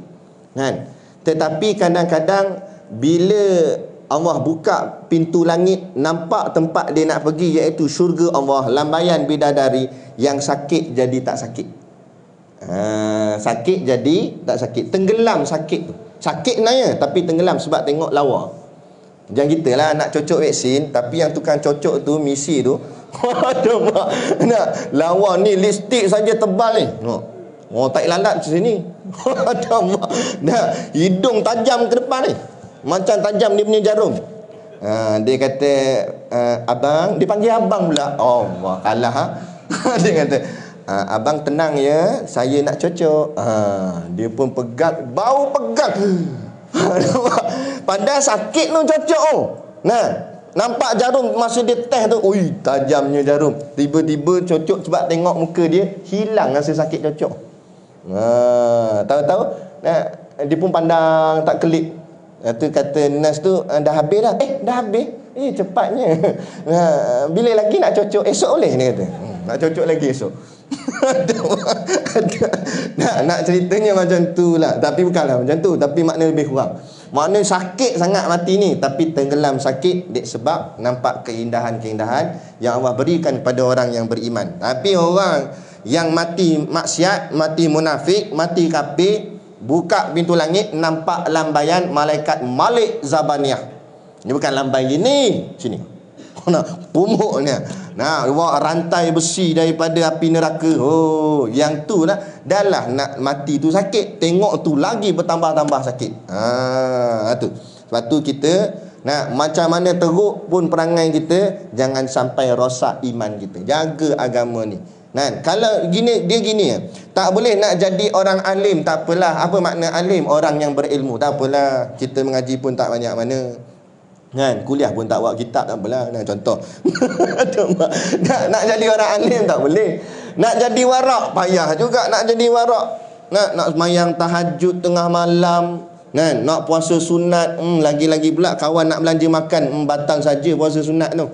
A: kan? Tetapi kadang-kadang bila Allah buka pintu langit, nampak tempat dia nak pergi, iaitu syurga Allah, lambaian bidadari, yang sakit jadi tak sakit. Sakit jadi tak sakit. Tenggelam sakit tu. Sakit sebenarnya, tapi tenggelam sebab tengok lawa. Jangan kita lah nak cocok vaksin, tapi yang tukang cocok tu, misi tu, nak lawa ni lipstick saja tebal ni. Tak lalat ke sini. Nah, hidung tajam ke depan ni, macam tajam dia punya jarum. Dia kata, abang, dia panggil abang pula. Allah, kalah. Dia kata, abang tenang ya, saya nak cocok. Dia pun pegang, bau pegang. Padahal sakit tu cocok. Nampak jarum masa dia test tu, ui, tajamnya jarum. Tiba-tiba cocok sebab tengok muka dia, hilang rasa sakit cocok. Tahu-tahu dia pun pandang tak kelip. Tu kata nurse tu, dah habis dah. Dah habis. Cepatnya. Bila lagi nak cocok? Esok boleh, dia kata. Nak cocok lagi esok. Nak ceritanya macam tu lah. Tapi bukanlah macam tu, tapi makna lebih kurang. Makna sakit sangat mati ni, tapi tenggelam sakit sebab nampak keindahan-keindahan yang Allah berikan kepada orang yang beriman. Tapi orang yang mati maksiat, mati munafik, mati kafir, buka pintu langit, nampak lambaian malaikat Malik Zabaniyah. Ini bukan lambai gini, sini. Pumuknya. Bawa rantai besi daripada api neraka. Yang tu lah. Dah lah nak mati tu sakit, tengok tu lagi bertambah-tambah sakit. Tu. Sebab tu kita macam mana teruk pun perangai kita, jangan sampai rosak iman kita. Jaga agama ni. Kalau gini, dia gini, tak boleh nak jadi orang alim, tak apalah. Apa makna alim? Orang yang berilmu. Tak apalah, kita mengaji pun tak banyak mana. Kuliah pun tak buat kitab, tak apalah. Contoh. nak jadi orang alim tak boleh. Nak jadi warak payah juga. Nak jadi warak, nak semayang tahajud tengah malam, nak puasa sunat, lagi-lagi pula kawan nak belanja makan, batal saja puasa sunat tu.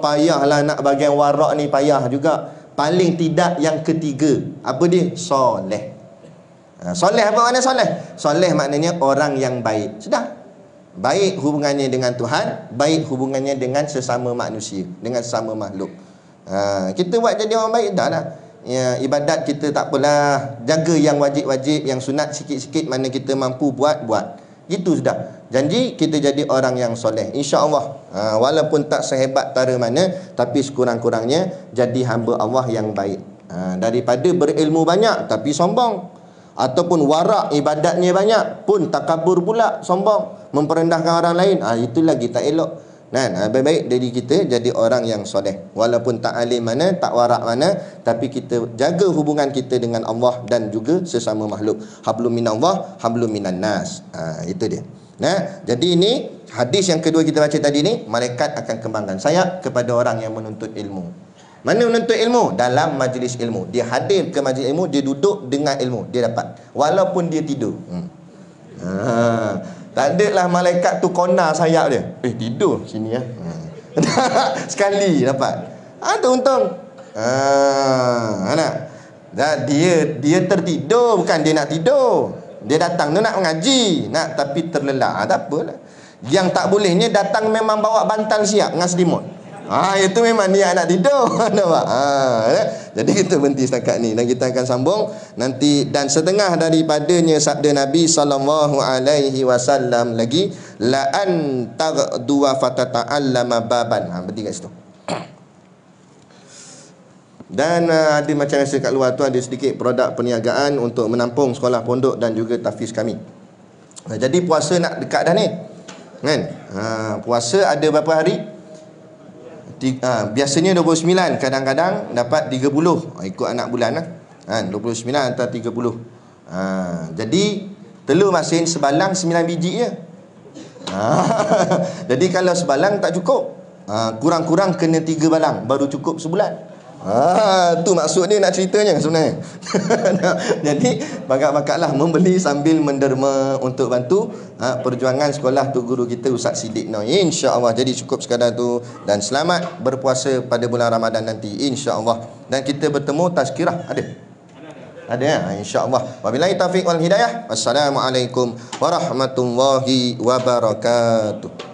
A: Payahlah nak bagian warak ni, payah juga. Paling tidak yang ketiga, apa dia? Soleh. Soleh apa makna soleh? Soleh maknanya orang yang baik. Sudah. Baik hubungannya dengan Tuhan, baik hubungannya dengan sesama manusia, dengan sesama makhluk. Kita buat jadi orang baik dah lah. Ibadat kita tak apalah, jaga yang wajib-wajib, yang sunat sikit-sikit mana kita mampu buat. Itu sudah. Janji kita jadi orang yang soleh, insya-Allah. Walaupun tak sehebat tara mana, tapi sekurang-kurangnya jadi hamba Allah yang baik. Daripada berilmu banyak tapi sombong, ataupun warak ibadatnya banyak pun takabur pula, sombong, memperendahkan orang lain. Itu lagi tak elok. Baik-baik dari kita jadi orang yang soleh. Walaupun tak alim mana, tak warak mana, tapi kita jaga hubungan kita dengan Allah dan juga sesama makhluk. Hablum minallah, hablum minan nas. Itu dia. Jadi ini hadis yang kedua kita baca tadi ni, malaikat akan kembangkan sayap kepada orang yang menuntut ilmu. Mana menuntut ilmu? Dalam majlis ilmu. Dia hadir ke majlis ilmu, dia duduk dengan ilmu, dia dapat. Walaupun dia tidur. Tak ada lah malaikat tu kona sayap dia. Tidur sini ya. Sekali dapat. Tu untung. Dia tertidur, bukan dia nak tidur. Dia datang tu nak mengaji, tapi terlelap. Tak apalah. Yang tak bolehnya datang memang bawa bantal siap dengan selimut. Itu memang dia nak tidur. Nampak? Jadi kita berhenti setakat ni dan kita akan sambung nanti. Dan setengah daripadanya sabda Nabi sallallahu alaihi wasallam lagi, la an taghdu wa fatata'allama baban. Berhenti kat situ. Dan ada macam biasa kat luar tu ada sedikit produk perniagaan untuk menampung sekolah pondok dan juga tahfiz kami. Jadi puasa nak dekat dah ni, kan? Puasa ada berapa hari? Biasanya 29, kadang-kadang dapat 30, ikut anak bulan lah, kan? 29 atau 30. Jadi telur masin sebalang 9 biji je. Jadi kalau sebalang tak cukup, kurang-kurang kena 3 balang baru cukup sebulan. Tu maksud dia nak ceritanya sebenarnya. Jadi bakat-bakatlah membeli sambil menderma untuk bantu perjuangan sekolah tu guru kita Ustaz Siddiq Noh, insya-Allah. Jadi cukup sekadar tu, dan selamat berpuasa pada bulan Ramadan nanti, insya-Allah. Dan kita bertemu tazkirah ada ya, insya-Allah. Wabillahi taufiq wal hidayah. Wassalamualaikum warahmatullahi wabarakatuh.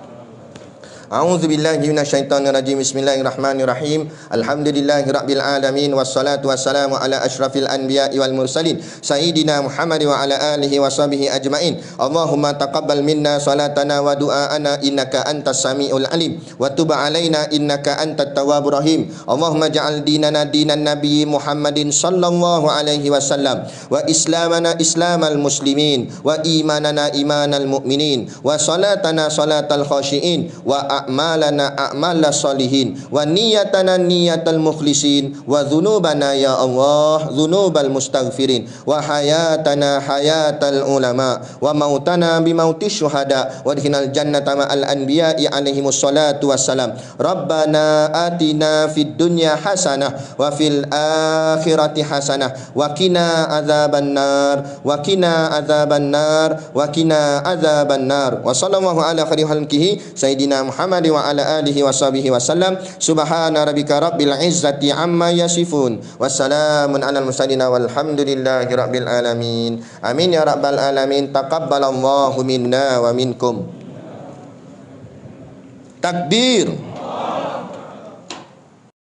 A: A'udzu billahi minasyaitonir rajim. Bismillahirrahmanirrahim. Alhamdulillahirabbil alamin wassalatu wassalamu ala asyrafil anbiya'i wal mursalin sayyidina Muhammad wa ala alihi washabihi ajmain. Allahumma taqabbal minna salatana wa du'aana innaka antas samiul alim wa tub alaina innaka antat tawwabur rahim. Allahumma ja'al dinana dinan nabiy Muhammadin sallallahu alaihi wasallam wa islamana islamal muslimin wa imanana imanal mu'minin wa salatana salatal khashiin wa a'malana a'mala salihin wa niyatana niyatal mukhlisin wa dhunubana ya Allah dhunubal mustaghfirin wa hayatana hayatal ulama wa mautana bimauti syuhada wa adkhilnal jannata ma'al anbiya'i alaihimus salatu wassalam. Rabbana atina fid dunya hasanah wa fil akhirati hasanah wa qina adzabannar wa qina adzabannar wa qina adzabannar. Wa sallallahu ala khairil khalqihi sayyidina Muhammad wa ala alihi washabihi wasallam. Subhana rabbika rabbil izzati amma yasifun. Wassalamun alal mursalin walhamdulillahi rabbil alamin. Amin ya rabbal alamin. Taqabbalallahu minna wa minkum. Takbir.